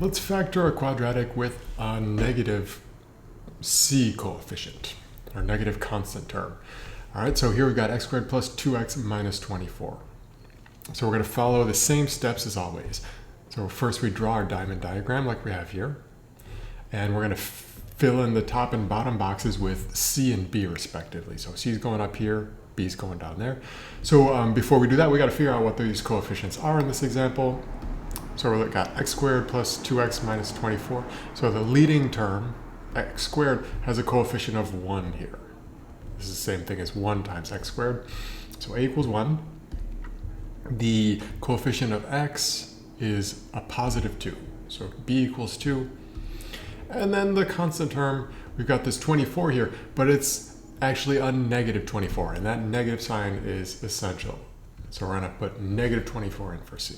Let's factor a quadratic with a negative c coefficient, or negative constant term. All right, so here we've got x squared plus 2x minus 24. So we're going to follow the same steps as always. So first we draw our diamond diagram like we have here. And we're going to fill in the top and bottom boxes with c and b respectively. So c is going up here, b is going down there. So before we do that, we got to figure out what these coefficients are in this example. So we've got x squared plus 2x minus 24. So the leading term, x squared, has a coefficient of 1 here. This is the same thing as 1 times x squared. So a equals 1. The coefficient of x is a positive 2. So b equals 2. And then the constant term, we've got this 24 here, but it's actually a negative 24. And that negative sign is essential. So we're going to put negative 24 in for c.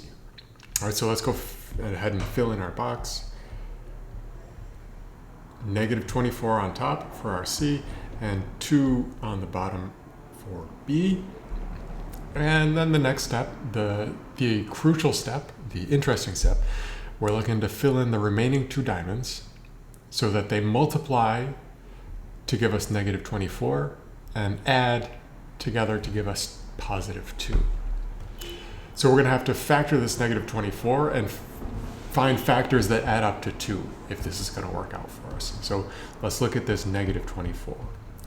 All right, so let's go ahead and fill in our box. Negative 24 on top for our c, and 2 on the bottom for b. And then the next step, the crucial step, the interesting step, we're looking to fill in the remaining 2 diamonds so that they multiply to give us negative 24 and add together to give us positive 2. So we're going to have to factor this negative 24 and find factors that add up to 2 if this is going to work out for us. So let's look at this negative 24.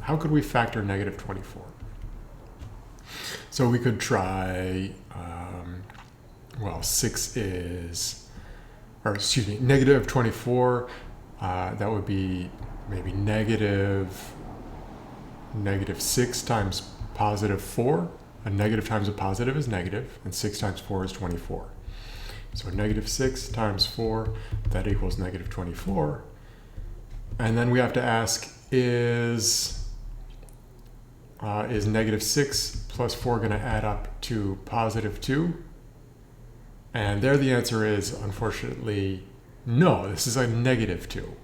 How could we factor negative 24? So we could try, negative 24, that would be maybe negative 6 times positive 4. A negative times a positive is negative, and 6 times 4 is 24. So negative 6 times 4, that equals negative 24. And then we have to ask, is negative 6 plus 4 going to add up to positive 2? And there the answer is, unfortunately, no. This is a negative 2.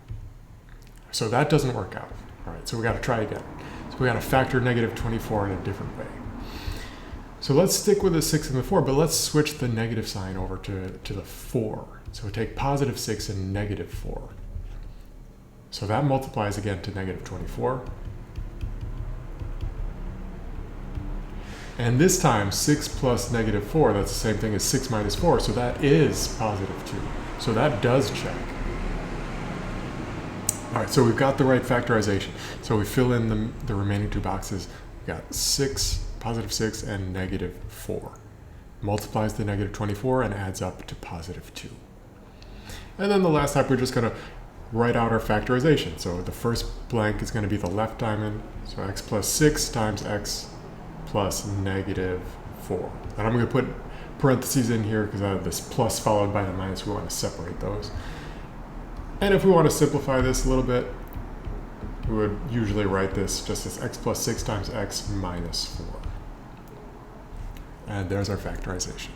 So that doesn't work out. All right, so we got to try again. So we got to factor negative 24 in a different way. So let's stick with the 6 and the 4, but let's switch the negative sign over to the 4. So we take positive 6 and negative 4. So that multiplies again to negative 24. And this time, 6 plus negative 4, that's the same thing as 6 minus 4, so that is positive 2. So that does check. All right, so we've got the right factorization. So we fill in the remaining 2 boxes. We've got 6, positive 6, and negative 4. Multiplies the negative 24 and adds up to positive 2. And then the last step, we're just going to write out our factorization. So the first blank is going to be the left diamond. So x plus 6 times x plus negative 4. And I'm going to put parentheses in here because I have this plus followed by the minus. We want to separate those. And if we want to simplify this a little bit, we would usually write this just as x plus 6 times x minus 4. And there's our factorization.